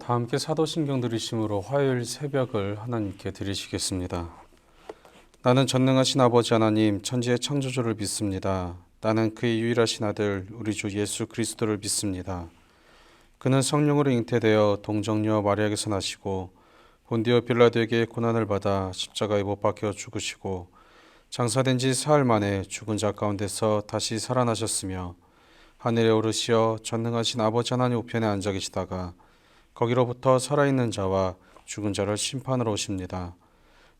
다 함께 사도신경 들으심으로 화요일 새벽을 하나님께 드리시겠습니다. 나는 전능하신 아버지 하나님 천지의 창조주를 믿습니다. 나는 그의 유일하신 아들 우리 주 예수 그리스도를 믿습니다. 그는 성령으로 잉태되어 동정녀 마리아에게서 나시고 본디오 빌라도에게 고난을 받아 십자가에 못 박혀 죽으시고 장사된 지 사흘 만에 죽은 자 가운데서 다시 살아나셨으며 하늘에 오르시어 전능하신 아버지 하나님 우편에 앉아 계시다가 거기로부터 살아있는 자와 죽은 자를 심판하러 오십니다.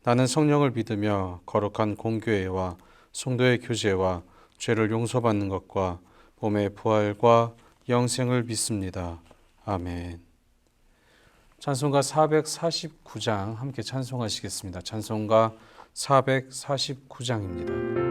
나는 성령을 믿으며 거룩한 공교회와 성도의 교제와 죄를 용서받는 것과 몸의 부활과 영생을 믿습니다. 아멘. 찬송가 449장 함께 찬송하시겠습니다. 찬송가 449장입니다.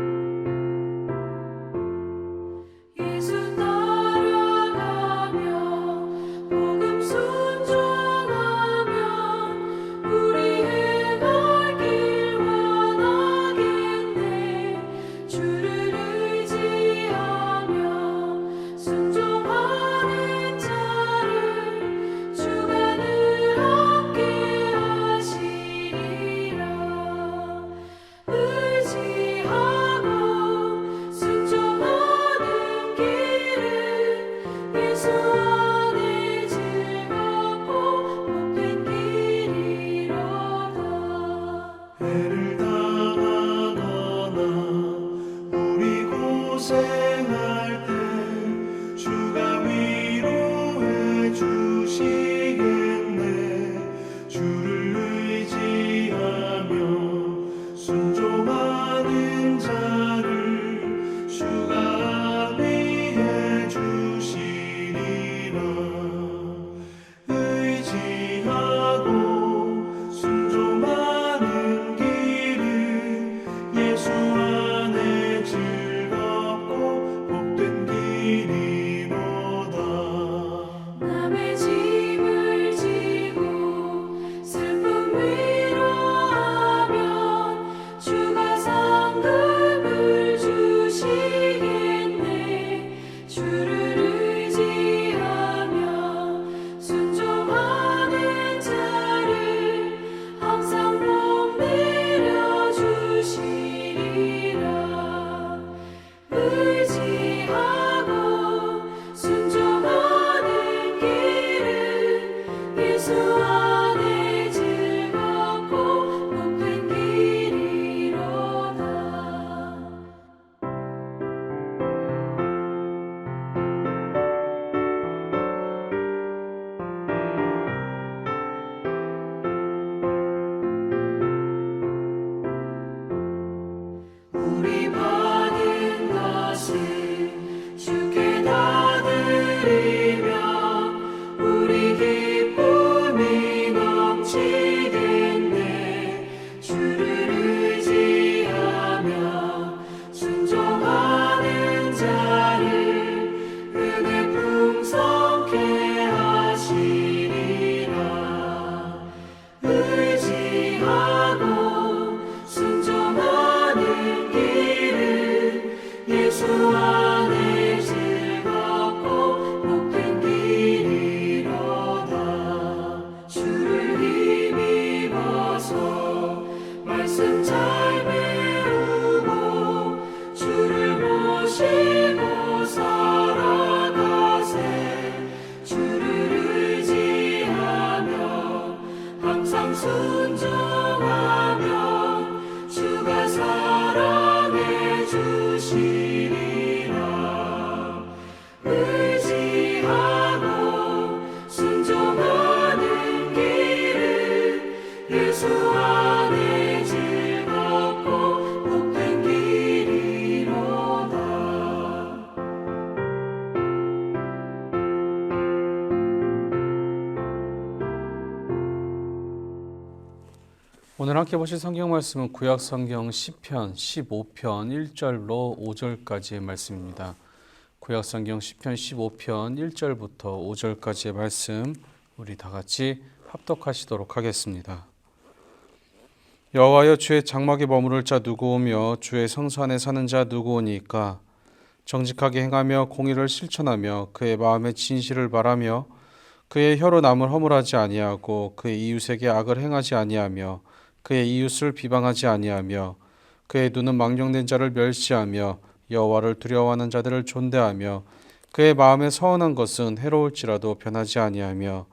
오늘 함께 보실 성경 말씀은 구약 성경 시편 15편 1절로 5절까지의 말씀입니다. 구약 성경 시편 15편 1절부터 5절까지의 말씀 우리 다 같이 합독하시도록 하겠습니다. 여호와여, 주의 장막에 머무를 자 누구오며 주의 성소 안에 사는 자 누구오니까? 정직하게 행하며 공의를 실천하며 그의 마음에 진실을 바라며 그의 혀로 남을 허물하지 아니하고 그의 이웃에게 악을 행하지 아니하며 그의 이웃을 비방하지 아니하며 그의 눈은 망령된 자를 멸시하며 여호와를 두려워하는 자들을 존대하며 그의 마음에 서운한 것은 해로울지라도 변하지 아니하며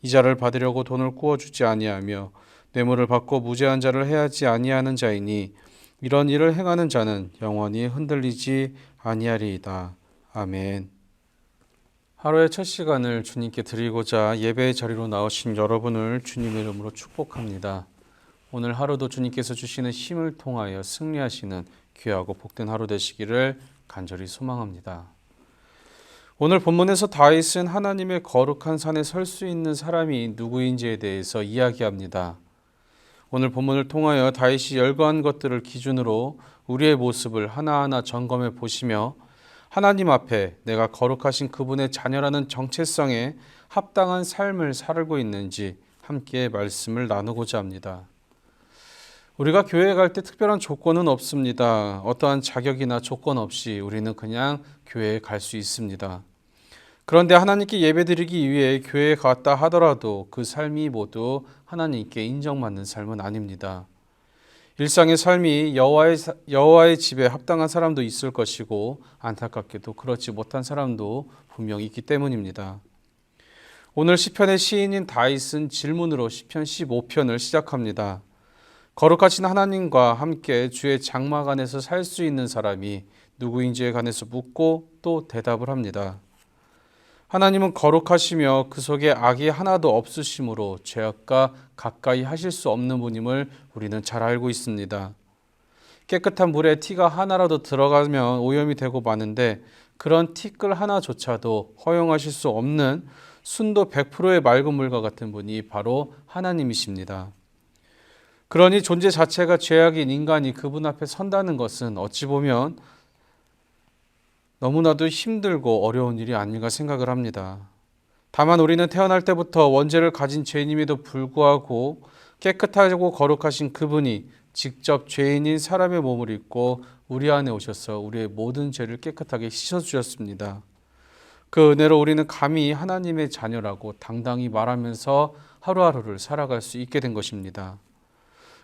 이자를 받으려고 돈을 꾸어주지 아니하며 뇌물을 받고 무죄한 자를 해하지 아니하는 자이니 이런 일을 행하는 자는 영원히 흔들리지 아니하리이다. 아멘. 하루의 첫 시간을 주님께 드리고자 예배의 자리로 나오신 여러분을 주님의 이름으로 축복합니다. 오늘 하루도 주님께서 주시는 힘을 통하여 승리하시는 귀하고 복된 하루 되시기를 간절히 소망합니다. 오늘 본문에서 다윗은 하나님의 거룩한 산에 설 수 있는 사람이 누구인지에 대해서 이야기합니다. 오늘 본문을 통하여 다윗이 열거한 것들을 기준으로 우리의 모습을 하나하나 점검해 보시며 하나님 앞에 내가 거룩하신 그분의 자녀라는 정체성에 합당한 삶을 살고 있는지 함께 말씀을 나누고자 합니다. 우리가 교회에 갈 때 특별한 조건은 없습니다. 어떠한 자격이나 조건 없이 우리는 그냥 교회에 갈 수 있습니다. 그런데 하나님께 예배드리기 위해 교회에 갔다 하더라도 그 삶이 모두 하나님께 인정받는 삶은 아닙니다. 일상의 삶이 여호와의 집에 합당한 사람도 있을 것이고 안타깝게도 그렇지 못한 사람도 분명히 있기 때문입니다. 오늘 시편의 시인인 다윗은 질문으로 시편 15편을 시작합니다. 거룩하신 하나님과 함께 주의 장막 안에서 살 수 있는 사람이 누구인지에 관해서 묻고 또 대답을 합니다. 하나님은 거룩하시며 그 속에 악이 하나도 없으시므로 죄악과 가까이 하실 수 없는 분임을 우리는 잘 알고 있습니다. 깨끗한 물에 티가 하나라도 들어가면 오염이 되고 마는데 그런 티끌 하나조차도 허용하실 수 없는 순도 100%의 맑은 물과 같은 분이 바로 하나님이십니다. 그러니 존재 자체가 죄악인 인간이 그분 앞에 선다는 것은 어찌 보면 너무나도 힘들고 어려운 일이 아닌가 생각을 합니다. 다만 우리는 태어날 때부터 원죄를 가진 죄인임에도 불구하고 깨끗하고 거룩하신 그분이 직접 죄인인 사람의 몸을 입고 우리 안에 오셔서 우리의 모든 죄를 깨끗하게 씻어주셨습니다. 그 은혜로 우리는 감히 하나님의 자녀라고 당당히 말하면서 하루하루를 살아갈 수 있게 된 것입니다.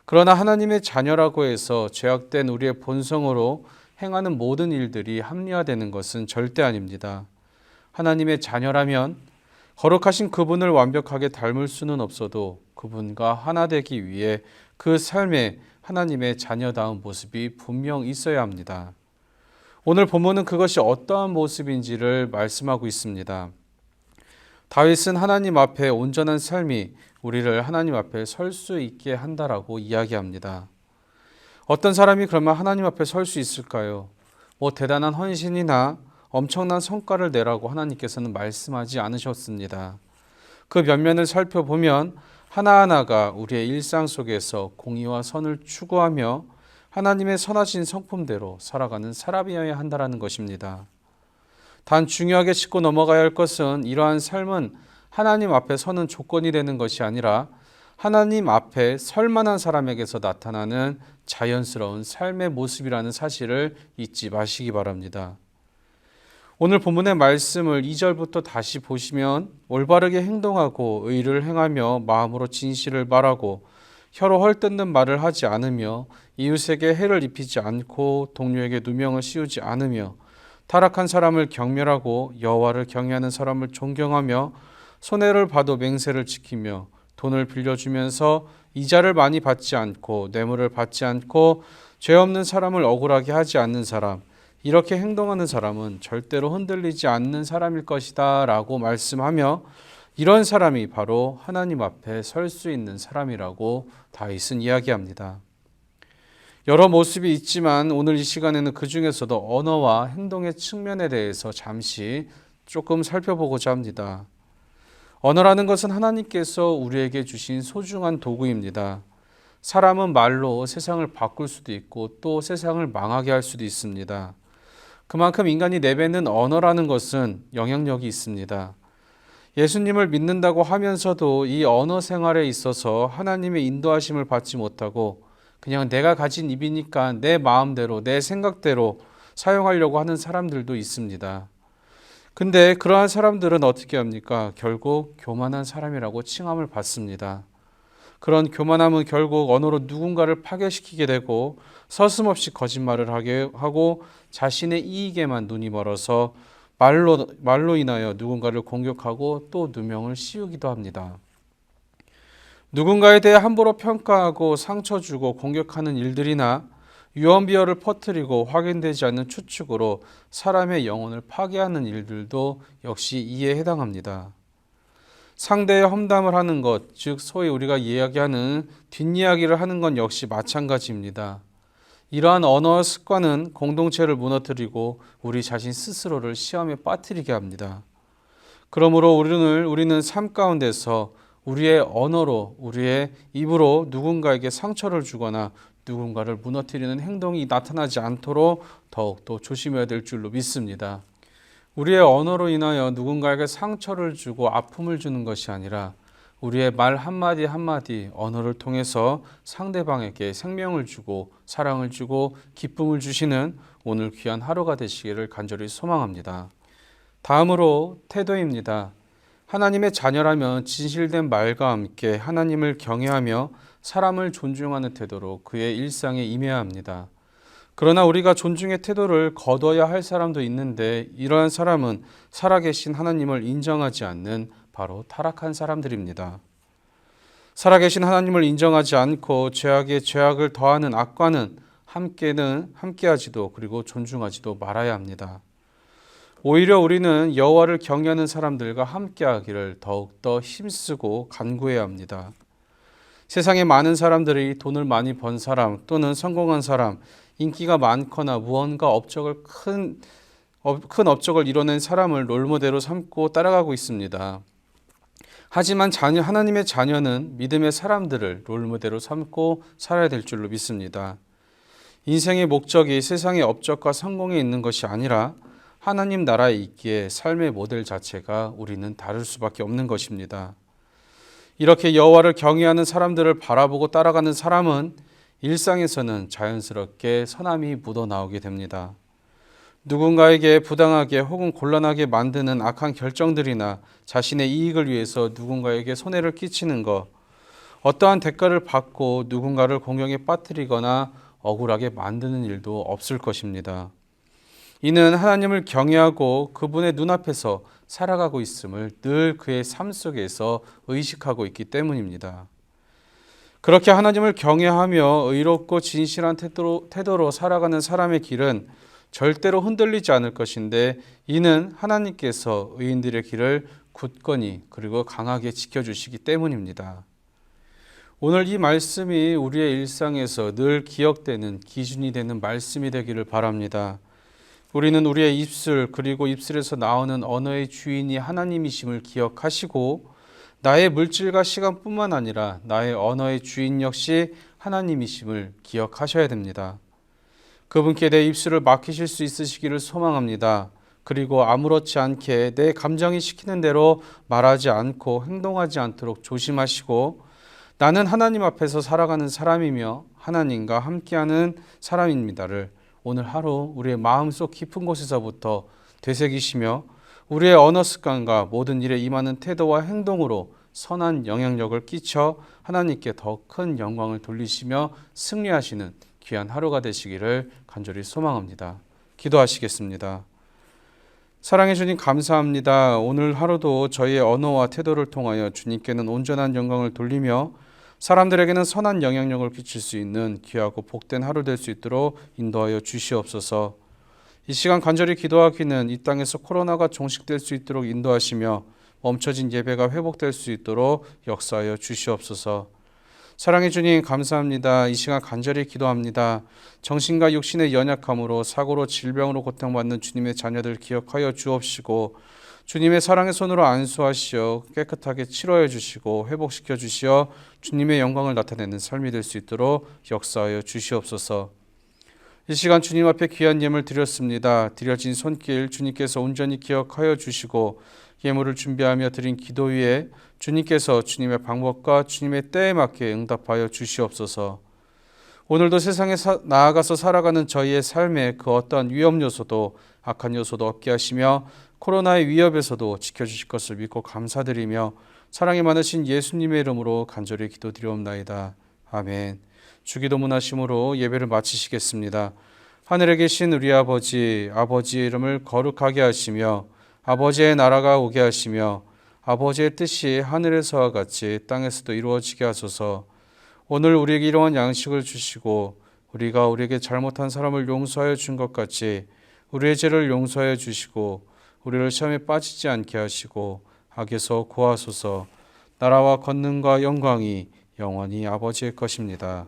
그러나 하나님의 자녀라고 해서 죄악된 우리의 본성으로 행하는 모든 일들이 합리화되는 것은 절대 아닙니다. 하나님의 자녀라면 거룩하신 그분을 완벽하게 닮을 수는 없어도 그분과 하나 되기 위해 그 삶에 하나님의 자녀다운 모습이 분명 있어야 합니다. 오늘 본문은 그것이 어떠한 모습인지를 말씀하고 있습니다. 다윗은 하나님 앞에 온전한 삶이 우리를 하나님 앞에 설 수 있게 한다라고 이야기합니다. 어떤 사람이 그러면 하나님 앞에 설 수 있을까요? 대단한 헌신이나 엄청난 성과를 내라고 하나님께서는 말씀하지 않으셨습니다. 그 면면을 살펴보면 하나하나가 우리의 일상 속에서 공의와 선을 추구하며 하나님의 선하신 성품대로 살아가는 사람이어야 한다는 것입니다. 단 중요하게 짚고 넘어가야 할 것은 이러한 삶은 하나님 앞에 서는 조건이 되는 것이 아니라 하나님 앞에 설 만한 사람에게서 나타나는 자연스러운 삶의 모습이라는 사실을 잊지 마시기 바랍니다. 오늘 본문의 말씀을 2절부터 다시 보시면 올바르게 행동하고 의를 행하며 마음으로 진실을 말하고 혀로 헐뜯는 말을 하지 않으며 이웃에게 해를 입히지 않고 동료에게 누명을 씌우지 않으며 타락한 사람을 경멸하고 여호와를 경외하는 사람을 존경하며 손해를 봐도 맹세를 지키며 돈을 빌려주면서 이자를 많이 받지 않고 뇌물을 받지 않고 죄 없는 사람을 억울하게 하지 않는 사람, 이렇게 행동하는 사람은 절대로 흔들리지 않는 사람일 것이다 라고 말씀하며 이런 사람이 바로 하나님 앞에 설 수 있는 사람이라고 다윗은 이야기합니다. 여러 모습이 있지만 오늘 이 시간에는 그 중에서도 언어와 행동의 측면에 대해서 잠시 조금 살펴보고자 합니다. 언어라는 것은 하나님께서 우리에게 주신 소중한 도구입니다. 사람은 말로 세상을 바꿀 수도 있고 또 세상을 망하게 할 수도 있습니다. 그만큼 인간이 내뱉는 언어라는 것은 영향력이 있습니다. 예수님을 믿는다고 하면서도 이 언어 생활에 있어서 하나님의 인도하심을 받지 못하고 그냥 내가 가진 입이니까 내 마음대로 내 생각대로 사용하려고 하는 사람들도 있습니다. 근데 그러한 사람들은 어떻게 합니까? 결국 교만한 사람이라고 칭함을 받습니다. 그런 교만함은 결국 언어로 누군가를 파괴시키게 되고 서슴없이 거짓말을 하게 하고 자신의 이익에만 눈이 멀어서 말로 인하여 누군가를 공격하고 또 누명을 씌우기도 합니다. 누군가에 대해 함부로 평가하고 상처 주고 공격하는 일들이나 유언비어를 퍼뜨리고 확인되지 않는 추측으로 사람의 영혼을 파괴하는 일들도 역시 이에 해당합니다. 상대의 험담을 하는 것, 즉 소위 우리가 이야기하는 뒷이야기를 하는 건 역시 마찬가지입니다. 이러한 언어 습관은 공동체를 무너뜨리고 우리 자신 스스로를 시험에 빠뜨리게 합니다. 그러므로 우리는 삶 가운데서 우리의 언어로, 우리의 입으로 누군가에게 상처를 주거나 누군가를 무너뜨리는 행동이 나타나지 않도록 더욱더 조심해야 될 줄로 믿습니다. 우리의 언어로 인하여 누군가에게 상처를 주고 아픔을 주는 것이 아니라 우리의 말 한마디 한마디 언어를 통해서 상대방에게 생명을 주고 사랑을 주고 기쁨을 주시는 오늘 귀한 하루가 되시기를 간절히 소망합니다. 다음으로 태도입니다. 하나님의 자녀라면 진실된 말과 함께 하나님을 경외하며 사람을 존중하는 태도로 그의 일상에 임해야 합니다. 그러나 우리가 존중의 태도를 거둬야 할 사람도 있는데 이러한 사람은 살아계신 하나님을 인정하지 않는 바로 타락한 사람들입니다. 살아계신 하나님을 인정하지 않고 죄악에 죄악을 더하는 악과는 함께하지도 그리고 존중하지도 말아야 합니다. 오히려 우리는 여호와를 경외하는 사람들과 함께하기를 더욱더 힘쓰고 간구해야 합니다. 세상에 많은 사람들이 돈을 많이 번 사람 또는 성공한 사람, 인기가 많거나 무언가 큰 업적을 이뤄낸 사람을 롤모델로 삼고 따라가고 있습니다. 하지만 하나님의 자녀는 믿음의 사람들을 롤모델로 삼고 살아야 될 줄로 믿습니다. 인생의 목적이 세상의 업적과 성공에 있는 것이 아니라 하나님 나라에 있기에 삶의 모델 자체가 우리는 다를 수밖에 없는 것입니다. 이렇게 여호와를 경외하는 사람들을 바라보고 따라가는 사람은 일상에서는 자연스럽게 선함이 묻어나오게 됩니다. 누군가에게 부당하게 혹은 곤란하게 만드는 악한 결정들이나 자신의 이익을 위해서 누군가에게 손해를 끼치는 것, 어떠한 대가를 받고 누군가를 공경에 빠뜨리거나 억울하게 만드는 일도 없을 것입니다. 이는 하나님을 경외하고 그분의 눈앞에서 살아가고 있음을 늘 그의 삶 속에서 의식하고 있기 때문입니다. 그렇게 하나님을 경외하며 의롭고 진실한 태도로 살아가는 사람의 길은 절대로 흔들리지 않을 것인데 이는 하나님께서 의인들의 길을 굳건히 그리고 강하게 지켜주시기 때문입니다. 오늘 이 말씀이 우리의 일상에서 늘 기억되는 기준이 되는 말씀이 되기를 바랍니다. 우리는 우리의 입술 그리고 입술에서 나오는 언어의 주인이 하나님이심을 기억하시고 나의 물질과 시간뿐만 아니라 나의 언어의 주인 역시 하나님이심을 기억하셔야 됩니다. 그분께 내 입술을 막히실 수 있으시기를 소망합니다. 그리고 아무렇지 않게 내 감정이 시키는 대로 말하지 않고 행동하지 않도록 조심하시고 나는 하나님 앞에서 살아가는 사람이며 하나님과 함께하는 사람입니다를 오늘 하루 우리의 마음속 깊은 곳에서부터 되새기시며 우리의 언어 습관과 모든 일에 임하는 태도와 행동으로 선한 영향력을 끼쳐 하나님께 더 큰 영광을 돌리시며 승리하시는 귀한 하루가 되시기를 간절히 소망합니다. 기도하시겠습니다. 사랑해 주님 감사합니다. 오늘 하루도 저희의 언어와 태도를 통하여 주님께는 온전한 영광을 돌리며 사람들에게는 선한 영향력을 끼칠 수 있는 귀하고 복된 하루 될 수 있도록 인도하여 주시옵소서. 이 시간 간절히 기도하기는 이 땅에서 코로나가 종식될 수 있도록 인도하시며 멈춰진 예배가 회복될 수 있도록 역사하여 주시옵소서. 사랑해 주님 감사합니다. 이 시간 간절히 기도합니다. 정신과 육신의 연약함으로 사고로 질병으로 고통받는 주님의 자녀들 기억하여 주옵시고 주님의 사랑의 손으로 안수하시어 깨끗하게 치료해 주시고 회복시켜 주시어 주님의 영광을 나타내는 삶이 될 수 있도록 역사하여 주시옵소서. 이 시간 주님 앞에 귀한 예물 드렸습니다. 드려진 손길 주님께서 온전히 기억하여 주시고 예물을 준비하며 드린 기도 위에 주님께서 주님의 방법과 주님의 때에 맞게 응답하여 주시옵소서. 오늘도 세상에 나아가서 살아가는 저희의 삶에 그 어떠한 위험 요소도 악한 요소도 없게 하시며 코로나의 위협에서도 지켜주실 것을 믿고 감사드리며 사랑이 많으신 예수님의 이름으로 간절히 기도드리옵나이다. 아멘. 주기도문 하심으로 예배를 마치시겠습니다. 하늘에 계신 우리 아버지, 아버지의 이름을 거룩하게 하시며 아버지의 나라가 오게 하시며 아버지의 뜻이 하늘에서와 같이 땅에서도 이루어지게 하소서. 오늘 우리에게 일용할 양식을 주시고 우리가 우리에게 잘못한 사람을 용서하여 준 것 같이 우리의 죄를 용서하여 주시고 우리를 시험에 빠지지 않게 하시고 악에서 구하소서. 나라와 권능과 영광이 영원히 아버지의 것입니다.